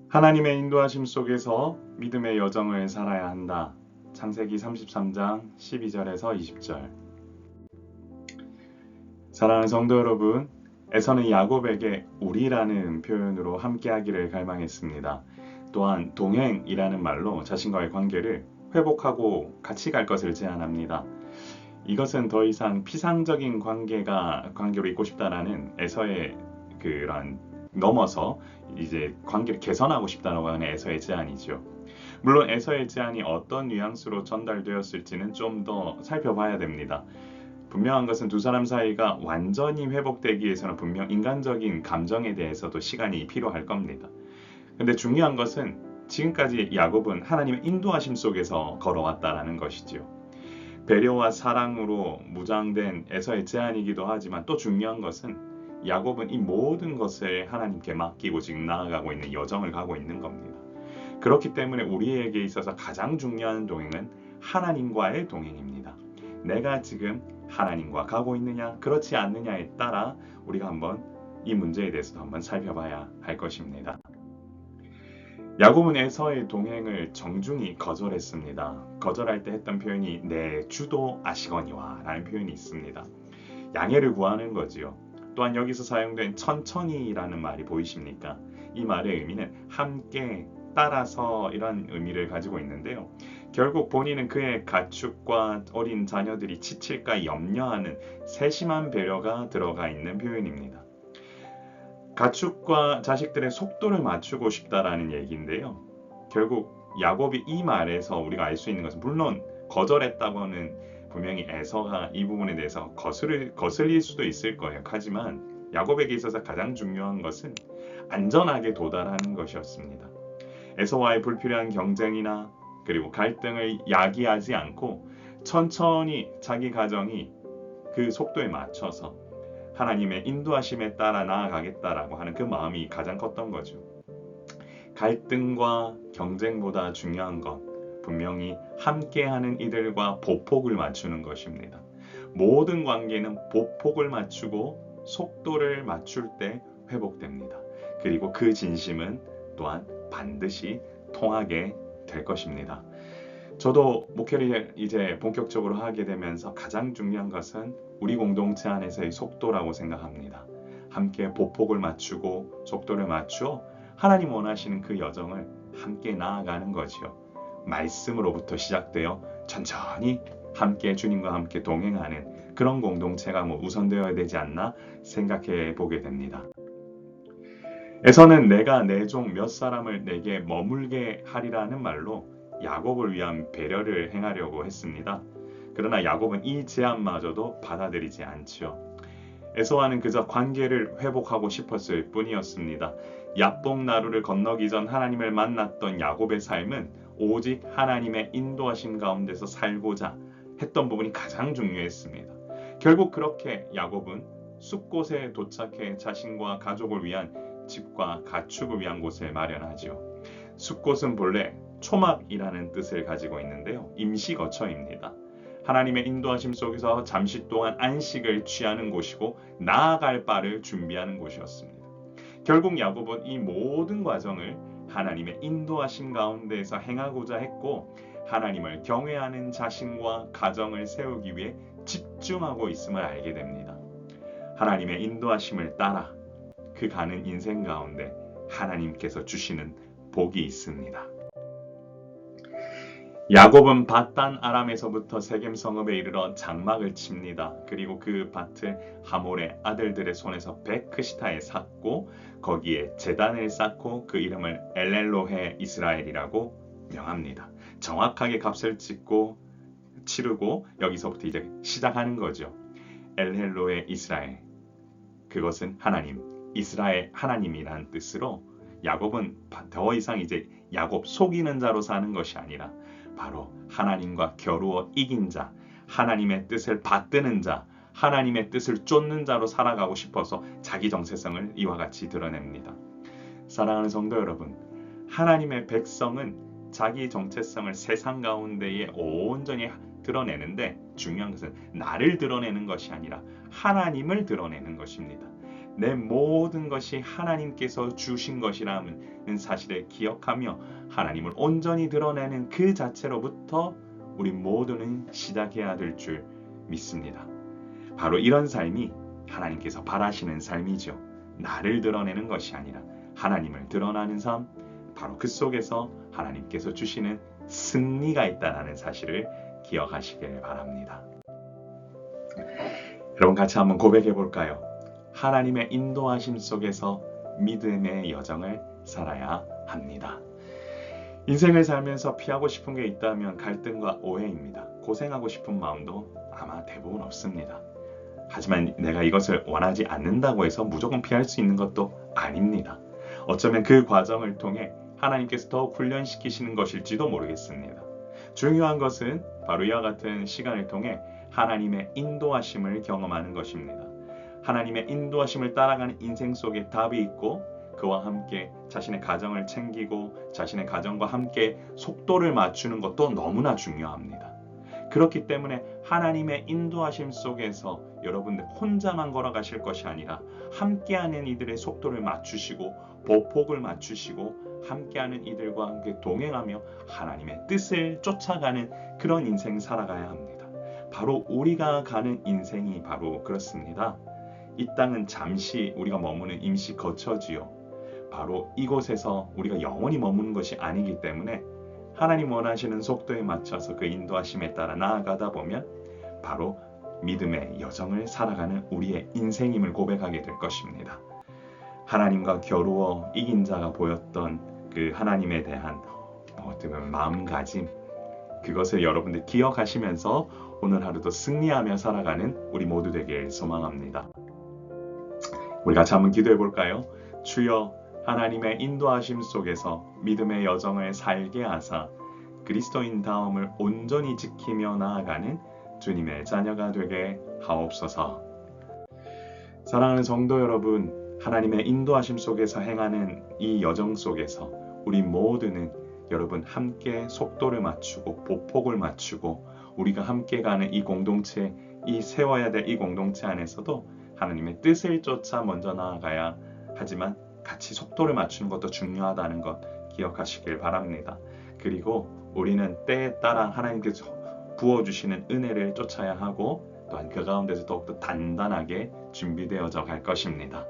하나님의 인도하심 속에서 믿음의 여정을 살아야 한다. 창세기 33장 12절에서 20절. 사랑하는 성도 여러분, 에서는 야곱에게 우리라는 표현으로 함께하기를 갈망했습니다. 또한 동행이라는 말로 자신과의 관계를 회복하고 같이 갈 것을 제안합니다. 이것은 더 이상 피상적인 관계로 있고 싶다라는 에서의 그런 넘어서 이제 관계를 개선하고 싶다라고 하는 에서의 제안이죠. 물론 에서의 제안이 어떤 뉘앙스로 전달되었을지는 좀 더 살펴봐야 됩니다. 분명한 것은 두 사람 사이가 완전히 회복되기 위해서는 분명 인간적인 감정에 대해서도 시간이 필요할 겁니다. 근데 중요한 것은 지금까지 야곱은 하나님의 인도하심 속에서 걸어왔다라는 것이지요. 배려와 사랑으로 무장된 에서의 제안이기도 하지만 또 중요한 것은 야곱은 이 모든 것을 하나님께 맡기고 지금 나아가고 있는 여정을 가고 있는 겁니다. 그렇기 때문에 우리에게 있어서 가장 중요한 동행은 하나님과의 동행입니다. 내가 지금 하나님과 가고 있느냐 그렇지 않느냐에 따라 우리가 한번 이 문제에 대해서도 한번 살펴봐야 할 것입니다. 야곱은 에서의 동행을 정중히 거절했습니다. 거절할 때 했던 표현이 내 주도 아시거니와 라는 표현이 있습니다. 양해를 구하는 거지요. 또한 여기서 사용된 천천히라는 말이 보이십니까? 이 말의 의미는 함께 따라서 이런 의미를 가지고 있는데요. 결국 본인은 그의 가축과 어린 자녀들이 지칠까 염려하는 세심한 배려가 들어가 있는 표현입니다. 가축과 자식들의 속도를 맞추고 싶다라는 얘기인데요. 결국 야곱이 이 말에서 우리가 알 수 있는 것은 물론 거절했다고는 분명히 에서가 이 부분에 대해서 거슬릴 수도 있을 거예요. 하지만 야곱에게 있어서 가장 중요한 것은 안전하게 도달하는 것이었습니다. 에서와의 불필요한 경쟁이나 그리고 갈등을 야기하지 않고 천천히 자기 가정이 그 속도에 맞춰서 하나님의 인도하심에 따라 나아가겠다라고 하는 그 마음이 가장 컸던 거죠. 갈등과 경쟁보다 중요한 건 분명히 함께하는 이들과 보폭을 맞추는 것입니다. 모든 관계는 보폭을 맞추고 속도를 맞출 때 회복됩니다. 그리고 그 진심은 또한 반드시 통하게 될 것입니다. 저도 목회를 이제 본격적으로 하게 되면서 가장 중요한 것은 우리 공동체 안에서의 속도라고 생각합니다. 함께 보폭을 맞추고 속도를 맞추어 하나님 원하시는 그 여정을 함께 나아가는 거지요. 말씀으로부터 시작되어 천천히 함께 주님과 함께 동행하는 그런 공동체가 우선되어야 되지 않나 생각해 보게 됩니다. 에서는 내가 내 종 몇 사람을 내게 머물게 하리라는 말로 야곱을 위한 배려를 행하려고 했습니다. 그러나 야곱은 이 제안마저도 받아들이지 않지요. 에서와는 그저 관계를 회복하고 싶었을 뿐이었습니다. 야복 나루를 건너기 전 하나님을 만났던 야곱의 삶은 오직 하나님의 인도하심 가운데서 살고자 했던 부분이 가장 중요했습니다. 결국 그렇게 야곱은 숲곳에 도착해 자신과 가족을 위한 집과 가축을 위한 곳을 마련하지요. 숲곳은 본래 초막이라는 뜻을 가지고 있는데요. 임시거처입니다. 하나님의 인도하심 속에서 잠시 동안 안식을 취하는 곳이고 나아갈 바를 준비하는 곳이었습니다. 결국 야곱은 이 모든 과정을 하나님의 인도하심 가운데에서 행하고자 했고 하나님을 경외하는 자신과 가정을 세우기 위해 집중하고 있음을 알게 됩니다. 하나님의 인도하심을 따라 그 가는 인생 가운데 하나님께서 주시는 복이 있습니다. 야곱은 밧단 아람에서부터 세겜 성읍에 이르러 장막을 칩니다. 그리고 그 밭을 하몰의 아들들의 손에서 베크시타에 샀고 거기에 제단을 쌓고 그 이름을 엘렐로헤 이스라엘이라고 명합니다. 정확하게 값을 치르고 여기서부터 이제 시작하는 거죠. 엘렐로헤 이스라엘. 그것은 하나님, 이스라엘 하나님이라는 뜻으로 야곱은 더 이상 이제 야곱 속이는 자로 사는 것이 아니라 바로 하나님과 겨루어 이긴 자, 하나님의 뜻을 받드는 자, 하나님의 뜻을 쫓는 자로 살아가고 싶어서 자기 정체성을 이와 같이 드러냅니다. 사랑하는 성도 여러분, 하나님의 백성은 자기 정체성을 세상 가운데에 온전히 드러내는데 중요한 것은 나를 드러내는 것이 아니라 하나님을 드러내는 것입니다. 내 모든 것이 하나님께서 주신 것이라는 사실을 기억하며 하나님을 온전히 드러내는 그 자체로부터 우리 모두는 시작해야 될 줄 믿습니다. 바로 이런 삶이 하나님께서 바라시는 삶이죠. 나를 드러내는 것이 아니라 하나님을 드러나는 삶, 바로 그 속에서 하나님께서 주시는 승리가 있다는 사실을 기억하시길 바랍니다. 여러분 같이 한번 고백해 볼까요? 하나님의 인도하심 속에서 믿음의 여정을 살아야 합니다. 인생을 살면서 피하고 싶은 게 있다면 갈등과 오해입니다. 고생하고 싶은 마음도 아마 대부분 없습니다. 하지만 내가 이것을 원하지 않는다고 해서 무조건 피할 수 있는 것도 아닙니다. 어쩌면 그 과정을 통해 하나님께서 더욱 훈련시키시는 것일지도 모르겠습니다. 중요한 것은 바로 이와 같은 시간을 통해 하나님의 인도하심을 경험하는 것입니다. 하나님의 인도하심을 따라가는 인생 속에 답이 있고 그와 함께 자신의 가정을 챙기고 자신의 가정과 함께 속도를 맞추는 것도 너무나 중요합니다. 그렇기 때문에 하나님의 인도하심 속에서 여러분들 혼자만 걸어가실 것이 아니라 함께하는 이들의 속도를 맞추시고 보폭을 맞추시고 함께하는 이들과 함께 동행하며 하나님의 뜻을 쫓아가는 그런 인생 살아가야 합니다. 바로 우리가 가는 인생이 바로 그렇습니다. 이 땅은 잠시 우리가 머무는 임시 거처지요. 바로 이곳에서 우리가 영원히 머무는 것이 아니기 때문에 하나님 원하시는 속도에 맞춰서 그 인도하심에 따라 나아가다 보면 바로 믿음의 여정을 살아가는 우리의 인생임을 고백하게 될 것입니다. 하나님과 겨루어 이긴 자가 보였던 그 하나님에 대한 어떻게 보면 마음가짐, 그것을 여러분들 기억하시면서 오늘 하루도 승리하며 살아가는 우리 모두 되길 소망합니다. 우리 같이 한번 기도해 볼까요? 주여, 하나님의 인도하심 속에서 믿음의 여정을 살게 하사 그리스도인 다움을 온전히 지키며 나아가는 주님의 자녀가 되게 하옵소서. 사랑하는 성도 여러분, 하나님의 인도하심 속에서 행하는 이 여정 속에서 우리 모두는 여러분 함께 속도를 맞추고 보폭을 맞추고 우리가 함께 가는 이 공동체, 이 세워야 될 이 공동체 안에서도 하나님의 뜻을 쫓아 먼저 나아가야 하지만 같이 속도를 맞추는 것도 중요하다는 것 기억하시길 바랍니다. 그리고 우리는 때에 따라 하나님께서 부어주시는 은혜를 쫓아야 하고 또한 그 가운데서 더욱더 단단하게 준비되어져 갈 것입니다.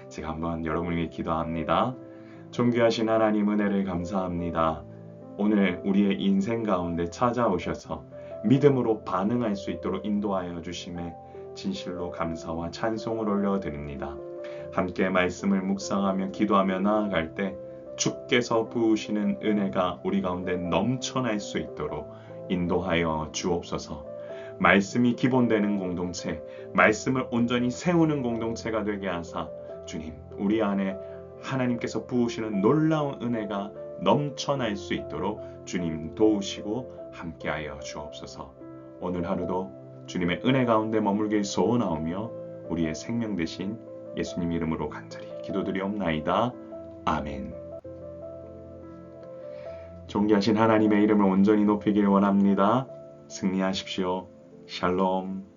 제가 한번 여러분에게 기도합니다. 존귀하신 하나님, 은혜를 감사합니다. 오늘 우리의 인생 가운데 찾아오셔서 믿음으로 반응할 수 있도록 인도하여 주심에 진실로 감사와 찬송을 올려드립니다. 함께 말씀을 묵상하며 기도하며 나아갈 때 주께서 부으시는 은혜가 우리 가운데 넘쳐날 수 있도록 인도하여 주옵소서. 말씀이 기본되는 공동체, 말씀을 온전히 세우는 공동체가 되게 하사 주님, 우리 안에 하나님께서 부으시는 놀라운 은혜가 넘쳐날 수 있도록 주님 도우시고 함께하여 주옵소서. 오늘 하루도 주님의 은혜 가운데 머물길 소원하오며 우리의 생명 되신 예수님 이름으로 간절히 기도드리옵나이다. 아멘. 존귀하신 하나님의 이름을 온전히 높이길 원합니다. 승리하십시오. 샬롬.